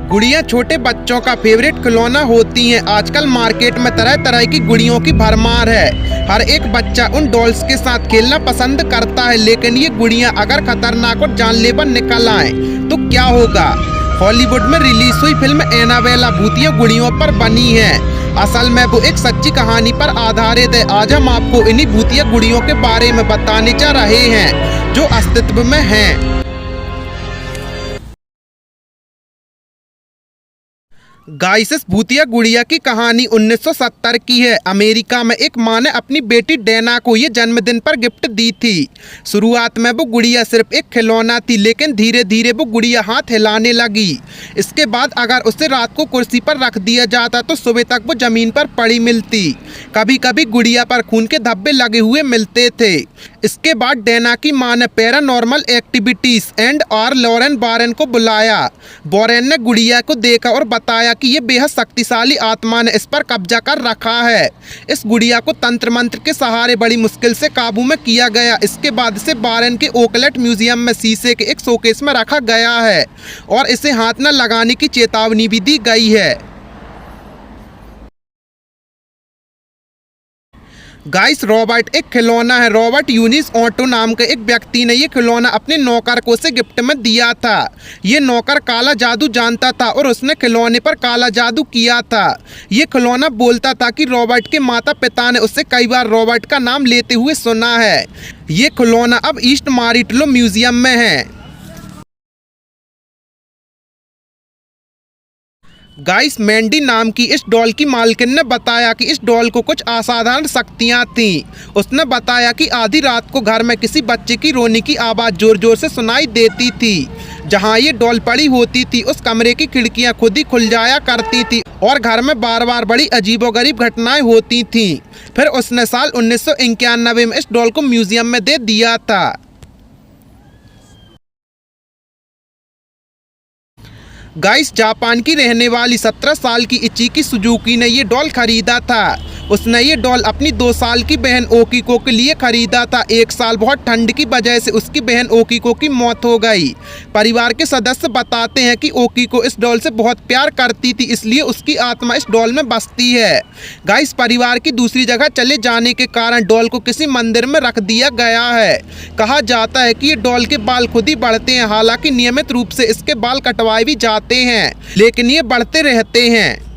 गुड़ियाँ छोटे बच्चों का फेवरेट खिलौना होती हैं। आजकल मार्केट में तरह तरह की गुड़ियों की भरमार है। हर एक बच्चा उन डॉल्स के साथ खेलना पसंद करता है, लेकिन ये गुड़ियाँ अगर खतरनाक और जानलेवा निकल आए तो क्या होगा। हॉलीवुड में रिलीज हुई फिल्म एनाबेला भूतिया गुड़ियों पर बनी है। असल में वो एक सच्ची कहानी पर आधारित है। आज हम आपको इन्हीं भूतिया गुड़ियों के बारे में बताने जा रहे हैं जो अस्तित्व में हैं। गाइस, इस भूतिया गुड़िया की कहानी 1970 की है। अमेरिका में एक माँ ने अपनी बेटी डैना को ये जन्मदिन पर गिफ्ट दी थी। शुरुआत में वो गुड़िया सिर्फ एक खिलौना थी, लेकिन धीरे धीरे वो गुड़िया हाथ हिलाने लगी। इसके बाद अगर उसे रात को कुर्सी पर रख दिया जाता तो सुबह तक वो जमीन पर पड़ी मिलती। कभी कभी गुड़िया पर खून के धब्बे लगे हुए मिलते थे। इसके बाद डैना की माँ ने पैरानॉर्मल एक्टिविटीज एंड और लॉरेन बॉरेन को बुलाया। बॉरेन ने गुड़िया को देखा और बताया कि ये बेहद शक्तिशाली आत्मा ने इस पर कब्जा कर रखा है। इस गुड़िया को तंत्र मंत्र के सहारे बड़ी मुश्किल से काबू में किया गया। इसके बाद इसे बॉरेन के ओकलेट म्यूजियम में शीशे के एक शोकेस में रखा गया है और इसे हाथ न लगाने की चेतावनी भी दी गई है। गाइस, रॉबर्ट एक खिलौना है। रॉबर्ट यूनिस ऑटो नाम के एक व्यक्ति ने ये खिलौना अपने नौकर को से गिफ्ट में दिया था। ये नौकर काला जादू जानता था और उसने खिलौने पर काला जादू किया था। ये खिलौना बोलता था कि रॉबर्ट के माता पिता ने उससे कई बार रॉबर्ट का नाम लेते हुए सुना है। ये खिलौना अब ईस्ट मारिटलो म्यूजियम में है। गाइस, मैंडी नाम की इस डॉल की मालकिन ने बताया कि इस डॉल को कुछ असाधारण शक्तियां थीं। उसने बताया कि आधी रात को घर में किसी बच्चे की रोने की आवाज़ जोर जोर से सुनाई देती थी। जहां ये डॉल पड़ी होती थी उस कमरे की खिड़कियां खुद ही खुल जाया करती थी और घर में बार बार बड़ी अजीबोगरीब घटनाएं होती थीं। फिर उसने साल 1991 में इस डॉल को म्यूजियम में दे दिया था। गाइस, जापान की रहने वाली 17 साल की इचिकी सुजुकी ने ये डॉल खरीदा था। उसने ये डॉल अपनी 2 साल की बहन ओकीको के लिए खरीदा था। एक साल बहुत ठंड की वजह से उसकी बहन ओकीको की मौत हो गई। परिवार के सदस्य बताते हैं कि ओकीको इस डॉल से बहुत प्यार करती थी, इसलिए उसकी आत्मा इस डॉल में बसती है। गाइस, परिवार की दूसरी जगह चले जाने के कारण डॉल को किसी मंदिर में रख दिया गया है। कहा जाता है कि ये डॉल के बाल खुद ही बढ़ते हैं। हालांकि नियमित रूप से इसके बाल कटवाए भी जाते हैं, लेकिन ये बढ़ते रहते हैं।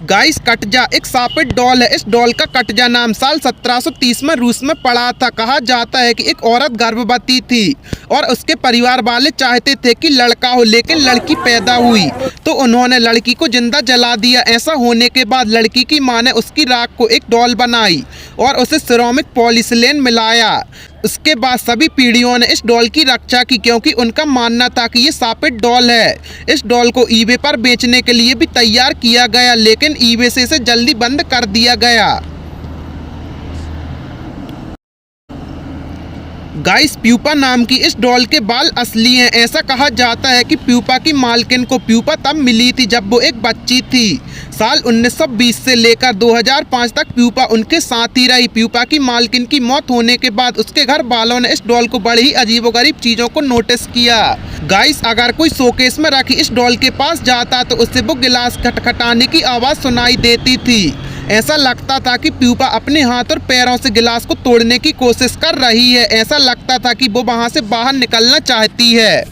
गाइस, कटजा एक सापिट डॉल है। इस डॉल का कटजा नाम साल 1730 में रूस में पड़ा था। कहा जाता है कि एक औरत गर्भवती थी और उसके परिवार वाले चाहते थे कि लड़का हो, लेकिन लड़की पैदा हुई तो उन्होंने लड़की को जिंदा जला दिया। ऐसा होने के बाद लड़की की मां ने उसकी राख को एक डॉल बनाई और उसे सिरेमिक पॉलिसिलेन मिलाया। उसके बाद सभी पीढ़ियों ने इस डॉल की रक्षा की, क्योंकि उनका मानना था कि ये सापिट डॉल है। इस डॉल को ईबे पर बेचने के लिए भी तैयार किया गया, लेकिन ईबे से इसे जल्दी बंद कर दिया गया। गाइस, प्यूपा नाम की इस डॉल के बाल असली हैं। ऐसा कहा जाता है कि प्यूपा की मालकिन को प्यूपा तब मिली थी जब वो एक बच्ची थी। साल 1920 से लेकर 2005 तक प्यूपा उनके साथ ही रही। प्यूपा की मालकिन की मौत होने के बाद उसके घर वालों ने इस डॉल को बड़ी ही अजीबोगरीब चीज़ों को नोटिस किया। गाइस, अगर कोई शोकेस में रखी इस डॉल के पास जाता तो उससे वो गिलास खटखटाने की आवाज़ सुनाई देती थी। ऐसा लगता था कि प्यूपा अपने हाथ और पैरों से गिलास को तोड़ने की कोशिश कर रही है। ऐसा लगता था कि वो वहां से बाहर निकलना चाहती है।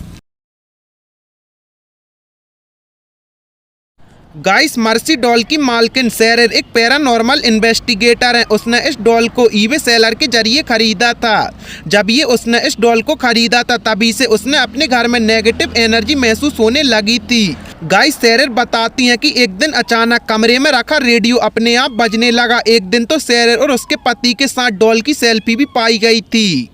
गाइस, मर्सी डॉल की मालकिन सेरेर एक पैरानॉर्मल इन्वेस्टिगेटर है। उसने इस डॉल को ईबे सेलर के जरिए खरीदा था। जब ये उसने इस डॉल को खरीदा था तभी से उसने अपने घर में नेगेटिव एनर्जी महसूस होने लगी थी। गाइस, सेरेर बताती हैं कि एक दिन अचानक कमरे में रखा रेडियो अपने आप बजने लगा। एक दिन तो सेरेर और उसके पति के साथ डॉल की सेल्फी भी पाई गई थी।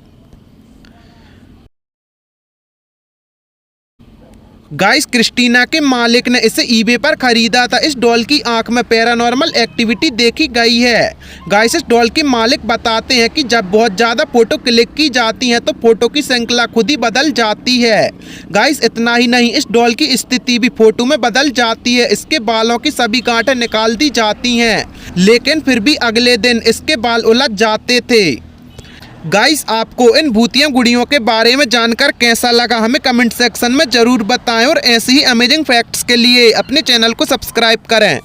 गाइस, क्रिस्टीना के मालिक ने इसे ईबे पर खरीदा था। इस डॉल की आंख में पैरानॉर्मल एक्टिविटी देखी गई है। गाइस, इस डॉल के मालिक बताते हैं कि जब बहुत ज़्यादा फोटो क्लिक की जाती हैं तो फोटो की श्रृंखला खुद ही बदल जाती है। गाइस, इतना ही नहीं, इस डॉल की स्थिति भी फोटो में बदल जाती है। इसके बालों की सभी गांठें निकाल दी जाती हैं, लेकिन फिर भी अगले दिन इसके बाल उलझ जाते थे। गाइस आपको इन भूतिया गुड़ियों के बारे में जानकर कैसा लगा हमें कमेंट सेक्शन में ज़रूर बताएं और ऐसे ही अमेजिंग फैक्ट्स के लिए अपने चैनल को सब्सक्राइब करें।